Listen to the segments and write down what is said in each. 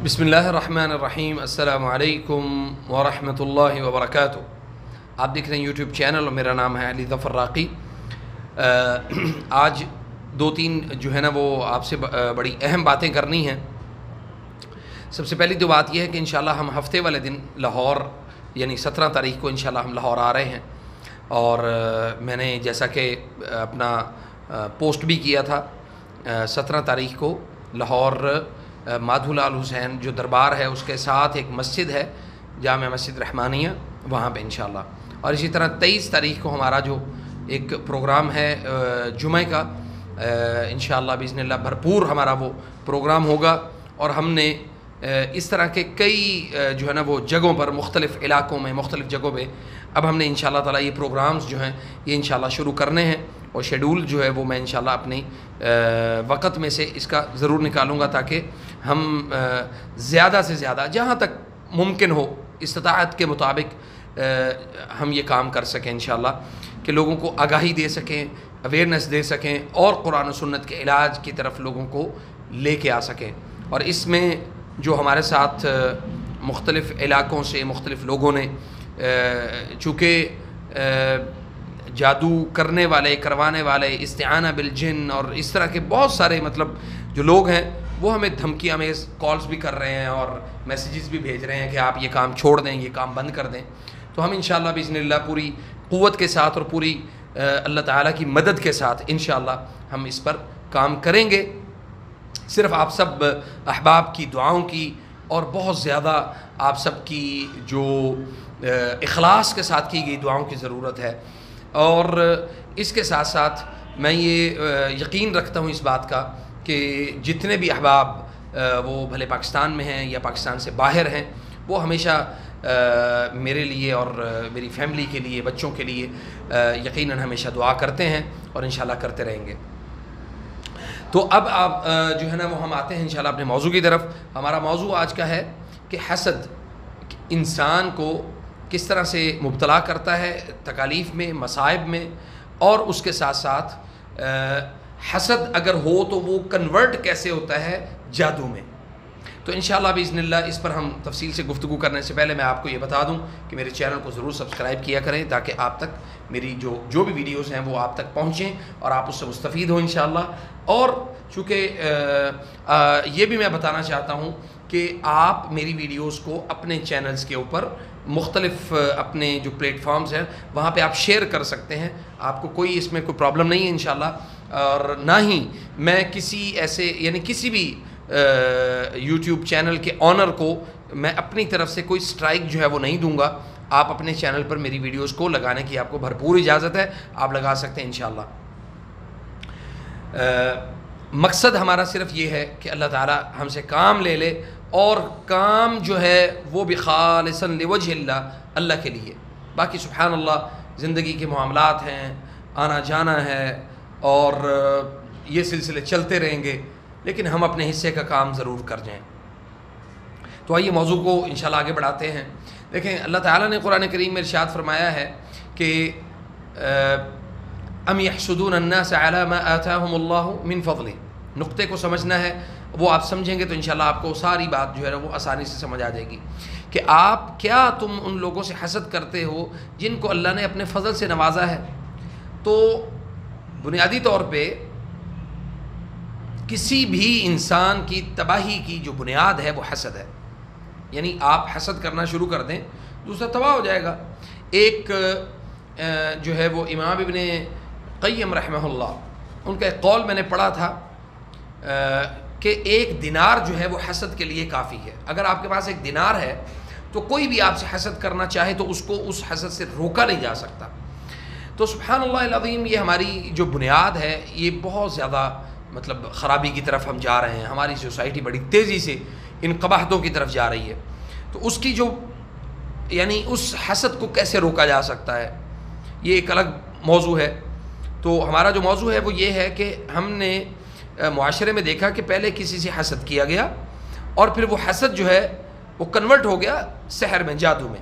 بسم اللہ الرحمن الرحیم۔ السلام علیکم ورحمۃ اللہ وبرکاتہ۔ آپ دیکھ رہے ہیں یوٹیوب چینل اور میرا نام ہے علی ظفر راقی۔ آج دو تین جو ہے نا وہ آپ سے بڑی اہم باتیں کرنی ہیں۔ سب سے پہلی تو بات یہ ہے کہ انشاءاللہ ہم ہفتے والے دن لاہور یعنی 17 تاریخ کو انشاءاللہ ہم لاہور آ رہے ہیں، اور میں نے جیسا کہ اپنا پوسٹ بھی کیا تھا 17 تاریخ کو لاہور مادھو لال حسین جو دربار ہے اس کے ساتھ ایک مسجد ہے جامع مسجد رحمانیہ، وہاں پہ انشاءاللہ، اور اسی طرح 23 تاریخ کو ہمارا جو ایک پروگرام ہے جمعہ کا، انشاءاللہ باذن اللہ بھرپور ہمارا وہ پروگرام ہوگا۔ اور ہم نے اس طرح کے کئی جو ہے نا وہ جگہوں پر مختلف علاقوں میں مختلف جگہوں پہ اب ہم نے انشاءاللہ تعالیٰ یہ پروگرامز جو ہیں یہ انشاءاللہ شروع کرنے ہیں، اور شیڈول جو ہے وہ میں انشاءاللہ اپنی وقت میں سے اس کا ضرور نکالوں گا تاکہ ہم زیادہ سے زیادہ جہاں تک ممکن ہو استطاعت کے مطابق ہم یہ کام کر سکیں انشاءاللہ، کہ لوگوں کو آگاہی دے سکیں، اویئرنیس دے سکیں، اور قرآن و سنت کے علاج کی طرف لوگوں کو لے کے آ سکیں۔ اور اس میں جو ہمارے ساتھ مختلف علاقوں سے مختلف لوگوں نے چونکہ جادو کرنے والے، کروانے والے، استعانہ بالجن اور اس طرح کے بہت سارے جو لوگ ہیں وہ ہمیں دھمکی امیز کالز بھی کر رہے ہیں اور میسیجز بھی بھیج رہے ہیں کہ آپ یہ کام چھوڑ دیں، یہ کام بند کر دیں۔ تو ہم انشاءاللہ باذن اللہ پوری قوت کے ساتھ اور پوری اللہ تعالیٰ کی مدد کے ساتھ انشاءاللہ ہم اس پر کام کریں گے۔ صرف آپ سب احباب کی دعاؤں کی اور بہت زیادہ آپ سب کی جو اخلاص کے ساتھ کی گئی دعاؤں کی ضرورت ہے، اور اس کے ساتھ ساتھ میں یہ یقین رکھتا ہوں اس بات کا کہ جتنے بھی احباب وہ بھلے پاکستان میں ہیں یا پاکستان سے باہر ہیں، وہ ہمیشہ میرے لیے اور میری فیملی کے لیے، بچوں کے لیے یقیناً ہمیشہ دعا کرتے ہیں اور انشاءاللہ کرتے رہیں گے۔ تو اب آپ جو ہے نا وہ ہم آتے ہیں انشاءاللہ اپنے موضوع کی طرف۔ ہمارا موضوع آج کا ہے کہ حسد انسان کو کس طرح سے مبتلا کرتا ہے تکالیف میں، مصائب میں، اور اس کے ساتھ ساتھ حسد اگر ہو تو وہ کنورٹ کیسے ہوتا ہے جادو میں۔ تو انشاءاللہ باذن اللہ اس پر ہم تفصیل سے گفتگو کرنے سے پہلے میں آپ کو یہ بتا دوں کہ میرے چینل کو ضرور سبسکرائب کیا کریں تاکہ آپ تک میری جو بھی ویڈیوز ہیں وہ آپ تک پہنچیں اور آپ اس سے مستفید ہوں انشاءاللہ۔ اور چونکہ یہ بھی میں بتانا چاہتا ہوں کہ آپ میری ویڈیوز کو اپنے چینلز کے اوپر مختلف اپنے جو پلیٹ فارمز ہیں وہاں پہ آپ شیئر کر سکتے ہیں، آپ کو کوئی اس میں کوئی پرابلم نہیں ہے انشاءاللہ، اور نہ ہی میں کسی ایسے یعنی کسی بھی یوٹیوب چینل کے آنر کو میں اپنی طرف سے کوئی سٹرائک جو ہے وہ نہیں دوں گا۔ آپ اپنے چینل پر میری ویڈیوز کو لگانے کی آپ کو بھرپور اجازت ہے، آپ لگا سکتے ہیں انشاءاللہ۔ مقصد ہمارا صرف یہ ہے کہ اللہ تعالی ہم سے کام لے لے، اور کام جو ہے وہ بھی خالصاً لوجہ اللہ کے لیے۔ باقی سبحان اللہ زندگی کے معاملات ہیں، آنا جانا ہے، اور یہ سلسلے چلتے رہیں گے، لیکن ہم اپنے حصے کا کام ضرور کر جائیں۔ تو آئیے موضوع کو انشاءاللہ آگے بڑھاتے ہیں۔ دیکھیں اللہ تعالیٰ نے قرآن کریم میں ارشاد فرمایا ہے کہ ام یحسدون الناس علی ما آتاہم اللہ من فضلہ، نقطے کو سمجھنا ہے، وہ آپ سمجھیں گے تو انشاءاللہ آپ کو ساری بات جو ہے وہ آسانی سے سمجھ آ جائے گی کہ کیا تم ان لوگوں سے حسد کرتے ہو جن کو اللہ نے اپنے فضل سے نوازا ہے۔ تو بنیادی طور پہ کسی بھی انسان کی تباہی کی جو بنیاد ہے وہ حسد ہے، یعنی آپ حسد کرنا شروع کر دیں دوسرا تباہ ہو جائے گا۔ ایک جو ہے وہ امام ابن قیم رحمہ اللہ، ان کا ایک قول میں نے پڑھا تھا کہ 1 دینار جو ہے وہ حسد کے لیے کافی ہے۔ اگر آپ کے پاس 1 دینار ہے تو کوئی بھی آپ سے حسد کرنا چاہے تو اس کو اس حسد سے روکا نہیں جا سکتا۔ تو سبحان اللہ العظیم یہ ہماری جو بنیاد ہے یہ بہت زیادہ خرابی کی طرف ہم جا رہے ہیں، ہماری سوسائٹی بڑی تیزی سے ان قباحتوں کی طرف جا رہی ہے۔ تو اس کی جو یعنی اس حسد کو کیسے روکا جا سکتا ہے یہ ایک الگ موضوع ہے۔ تو ہمارا جو موضوع ہے وہ یہ ہے کہ ہم نے معاشرے میں دیکھا کہ پہلے کسی سے حسد کیا گیا اور پھر وہ حسد جو ہے وہ کنورٹ ہو گیا سحر میں، جادو میں۔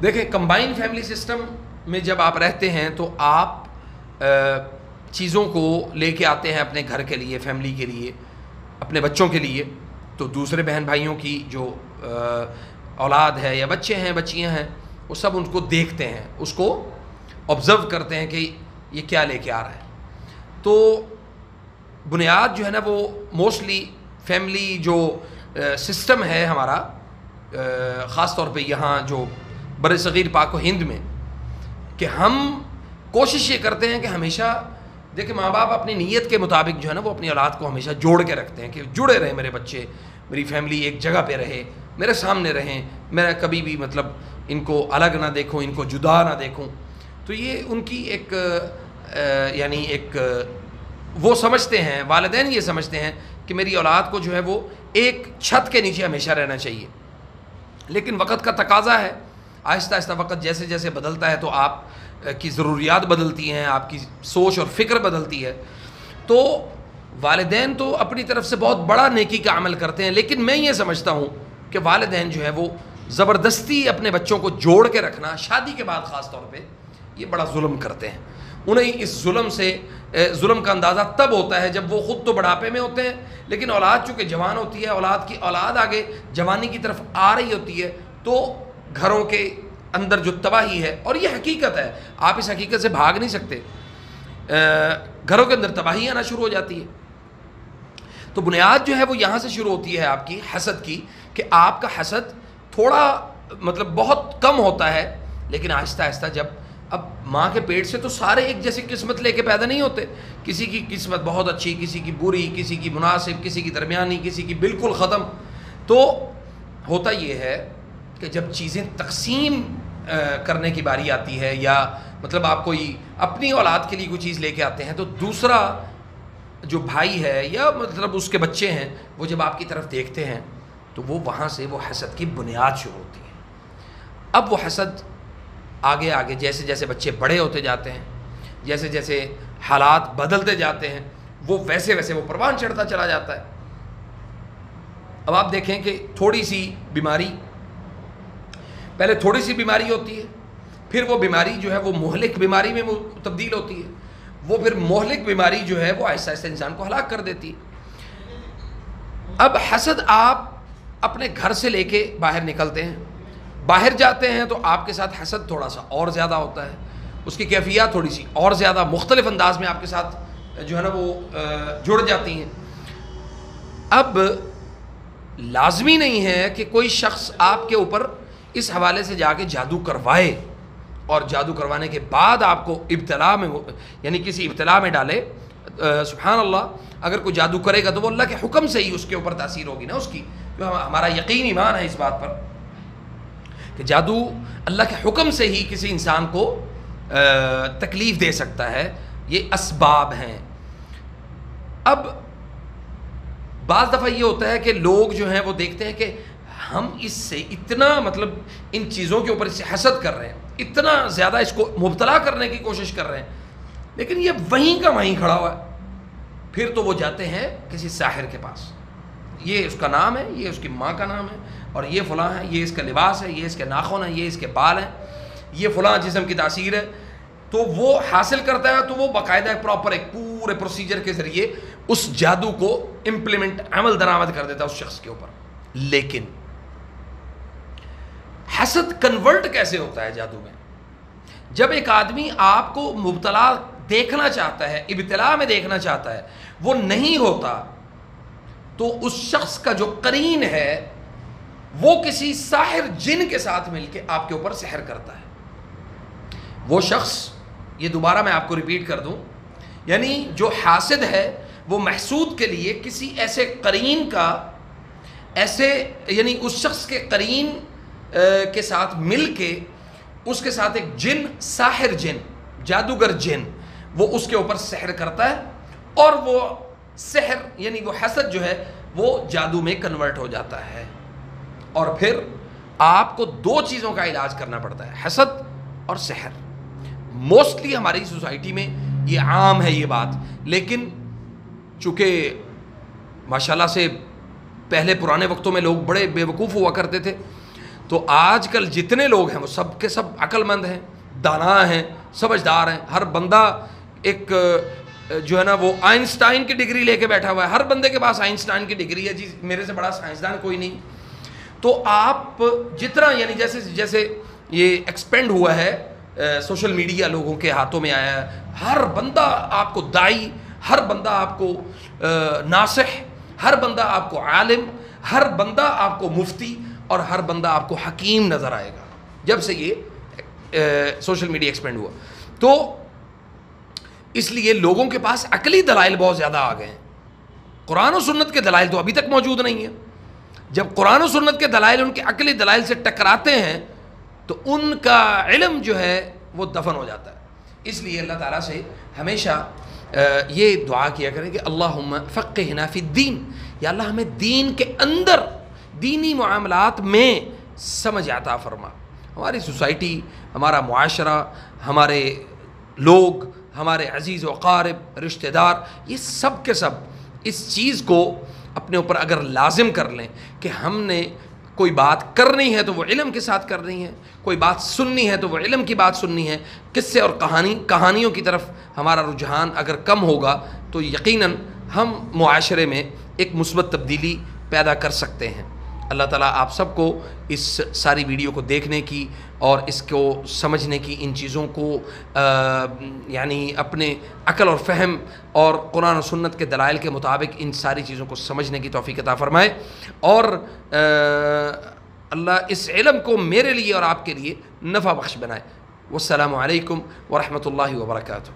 دیکھیں کمبائن فیملی سسٹم میں جب آپ رہتے ہیں تو آپ چیزوں کو لے کے آتے ہیں اپنے گھر کے لیے، فیملی کے لیے، اپنے بچوں کے لیے، تو دوسرے بہن بھائیوں کی جو اولاد ہے یا بچے ہیں بچیاں ہیں وہ سب ان کو دیکھتے ہیں, اس کو آبزرو کرتے ہیں کہ یہ کیا لے کے آ رہا ہے. تو بنیاد جو ہے نا وہ موسٹلی فیملی جو سسٹم ہے ہمارا, خاص طور پہ یہاں جو بر صغیر پاک و ہند میں, کہ ہم کوشش یہ کرتے ہیں کہ ہمیشہ دیکھیں ماں باپ اپنی نیت کے مطابق جو ہے نا وہ اپنی اولاد کو ہمیشہ جوڑ کے رکھتے ہیں کہ جڑے رہیں میرے بچے, میری فیملی ایک جگہ پہ رہے, میرے سامنے رہیں, میں کبھی بھی مطلب ان کو الگ نہ دیکھوں, ان کو جدا نہ دیکھوں. تو یہ ان کی ایک یعنی ایک وہ سمجھتے ہیں, والدین یہ سمجھتے ہیں کہ میری اولاد کو جو ہے وہ ایک چھت کے نیچے ہمیشہ رہنا چاہیے. لیکن وقت کا تقاضا ہے, آہستہ آہستہ وقت جیسے جیسے بدلتا ہے تو آپ کی ضروریات بدلتی ہیں, آپ کی سوچ اور فکر بدلتی ہے. تو والدین تو اپنی طرف سے بہت بڑا نیکی کا عمل کرتے ہیں, لیکن میں یہ سمجھتا ہوں کہ والدین جو ہے وہ زبردستی اپنے بچوں کو جوڑ کے رکھنا شادی کے بعد خاص طور پہ یہ بڑا ظلم کرتے ہیں. انہیں اس ظلم کا اندازہ تب ہوتا ہے جب وہ خود تو بڑھاپے میں ہوتے ہیں, لیکن اولاد چونکہ جوان ہوتی ہے, اولاد آگے جوانی کی طرف آ رہی ہوتی ہے, تو گھروں کے اندر جو تباہی ہے, اور یہ حقیقت ہے, آپ اس حقیقت سے بھاگ نہیں سکتے, گھروں کے اندر تباہی آنا شروع ہو جاتی ہے. تو بنیاد جو ہے وہ یہاں سے شروع ہوتی ہے آپ کی حسد کی, کہ آپ کا حسد تھوڑا مطلب بہت کم ہوتا ہے, لیکن آہستہ آہستہ جب اب ماں کے پیٹ سے تو سارے ایک جیسی قسمت لے کے پیدا نہیں ہوتے, کسی کی قسمت بہت اچھی, کسی کی بری, کسی کی مناسب, کسی کی درمیانی, کسی کی بالکل ختم. تو ہوتا یہ ہے کہ جب چیزیں تقسیم کرنے کی باری آتی ہے, یا مطلب آپ کوئی اپنی اولاد کے لیے کوئی چیز لے کے آتے ہیں, تو دوسرا جو بھائی ہے یا مطلب اس کے بچے ہیں وہ جب آپ کی طرف دیکھتے ہیں تو وہ وہاں سے وہ حسد کی بنیاد شروع ہوتی ہے. اب وہ حسد آگے آگے جیسے جیسے بچے بڑے ہوتے جاتے ہیں, جیسے جیسے حالات بدلتے جاتے ہیں, وہ ویسے ویسے وہ پروان چڑھتا چلا جاتا ہے. اب آپ دیکھیں کہ تھوڑی سی بیماری, پہلے تھوڑی سی بیماری ہوتی ہے, پھر وہ بیماری جو ہے وہ مہلک بیماری میں تبدیل ہوتی ہے, وہ پھر مہلک بیماری جو ہے وہ آہستہ آہستہ انسان کو ہلاک کر دیتی ہے. اب حسد آپ اپنے گھر سے لے کے باہر نکلتے ہیں, باہر جاتے ہیں تو آپ کے ساتھ حسد تھوڑا سا اور زیادہ ہوتا ہے, اس کی کیفیات تھوڑی سی اور زیادہ مختلف انداز میں آپ کے ساتھ جو ہے نا وہ جڑ جاتی ہیں. اب لازمی نہیں ہے کہ کوئی شخص آپ کے اوپر اس حوالے سے جا کے جادو کروائے, اور جادو کروانے کے بعد آپ کو ابتلا میں یعنی کسی ابتلا میں ڈالے. سبحان اللہ, اگر کوئی جادو کرے گا تو وہ اللہ کے حکم سے ہی اس کے اوپر تاثیر ہوگی نا اس کی, جو ہمارا یقین ایمان ہے اس بات پر کہ جادو اللہ کے حکم سے ہی کسی انسان کو تکلیف دے سکتا ہے, یہ اسباب ہیں. اب بعض دفعہ یہ ہوتا ہے کہ لوگ جو ہیں وہ دیکھتے ہیں کہ ہم اس سے اتنا مطلب ان چیزوں کے اوپر اس سے حسد کر رہے ہیں, اتنا زیادہ اس کو مبتلا کرنے کی کوشش کر رہے ہیں, لیکن یہ وہیں کا وہیں کھڑا ہوا ہے. پھر تو وہ جاتے ہیں کسی ساحر کے پاس, یہ اس کا نام ہے, یہ اس کی ماں کا نام ہے, اور یہ فلاں ہے, یہ اس کا لباس ہے, یہ اس کے ناخن ہیں, یہ اس کے بال ہیں, یہ فلاں جسم کی تاثیر ہے. تو وہ حاصل کرتا ہے, تو وہ باقاعدہ ایک پراپر ایک پورے پروسیجر کے ذریعے اس جادو کو امپلیمنٹ عمل درآمد کر دیتا ہے اس شخص کے اوپر. لیکن حسد کنورٹ کیسے ہوتا ہے جادو میں؟ جب ایک آدمی آپ کو مبتلا دیکھنا چاہتا ہے, ابتلا میں دیکھنا چاہتا ہے, وہ نہیں ہوتا, تو اس شخص کا جو قرین ہے وہ کسی ساحر جن کے ساتھ مل کے آپ کے اوپر سحر کرتا ہے. وہ شخص, یہ دوبارہ میں آپ کو ریپیٹ کر دوں, یعنی جو حاسد ہے وہ محسود کے لیے کسی ایسے قرین کا, ایسے یعنی اس شخص کے قرین کے ساتھ مل کے اس کے ساتھ ایک جن, ساحر جن, جادوگر جن, وہ اس کے اوپر سحر کرتا ہے, اور وہ سحر یعنی وہ حسد جو ہے وہ جادو میں کنورٹ ہو جاتا ہے. اور پھر آپ کو دو چیزوں کا علاج کرنا پڑتا ہے, حسد اور سحر. موسٹلی ہماری سوسائٹی میں یہ عام ہے یہ بات, لیکن چونکہ ماشاءاللہ سے پہلے پرانے وقتوں میں لوگ بڑے بے وقوف ہوا کرتے تھے, تو آج کل جتنے لوگ ہیں وہ سب کے سب عقل مند ہیں, دانا ہیں, سمجھدار ہیں. ہر بندہ ایک جو ہے نا وہ آئنسٹائن کی ڈگری لے کے بیٹھا ہوا ہے، ہر بندے کے پاس آئنسٹائن کی ڈگری ہے، جی میرے سے بڑا سائنسدان کوئی نہیں. تو آپ جتنا یعنی جیسے جیسے یہ ایکسپینڈ ہوا ہے سوشل میڈیا لوگوں کے ہاتھوں میں آیا ہے، ہر بندہ آپ کو دائی، ہر بندہ آپ کو ناصح، ہر بندہ آپ کو عالم، ہر بندہ آپ کو مفتی، اور ہر بندہ آپ کو حکیم نظر آئے گا جب سے یہ سوشل میڈیا ایکسپینڈ ہوا. تو اس لیے لوگوں کے پاس عقلی دلائل بہت زیادہ آ گئے ہیں. قرآن و سنت کے دلائل تو ابھی تک موجود نہیں ہیں. جب قرآن و سنت کے دلائل ان کے عقلی دلائل سے ٹکراتے ہیں تو ان کا علم جو ہے وہ دفن ہو جاتا ہے. اس لیے اللہ تعالیٰ سے ہمیشہ یہ دعا کیا کریں کہ اللہم فقہنا فی الدین، یا اللہ ہمیں دین کے اندر دینی معاملات میں سمجھ عطا فرما. ہماری سوسائٹی، ہمارا معاشرہ، ہمارے لوگ، ہمارے عزیز و اقارب، رشتہ دار، یہ سب کے سب اس چیز کو اپنے اوپر اگر لازم کر لیں کہ ہم نے کوئی بات کرنی ہے تو وہ علم کے ساتھ کرنی ہے، کوئی بات سننی ہے تو وہ علم کی بات سننی ہے. قصے اور کہانیوں کی طرف ہمارا رجحان اگر کم ہوگا تو یقیناً ہم معاشرے میں ایک مثبت تبدیلی پیدا کر سکتے ہیں. اللہ تعالیٰ آپ سب کو اس ساری ویڈیو کو دیکھنے کی اور اس کو سمجھنے کی، ان چیزوں کو یعنی اپنے عقل اور فہم اور قرآن و سنت کے دلائل کے مطابق ان ساری چیزوں کو سمجھنے کی توفیق عطا فرمائے، اور اللہ اس علم کو میرے لیے اور آپ کے لیے نفع بخش بنائے. والسلام علیکم ورحمۃ اللہ وبرکاتہ.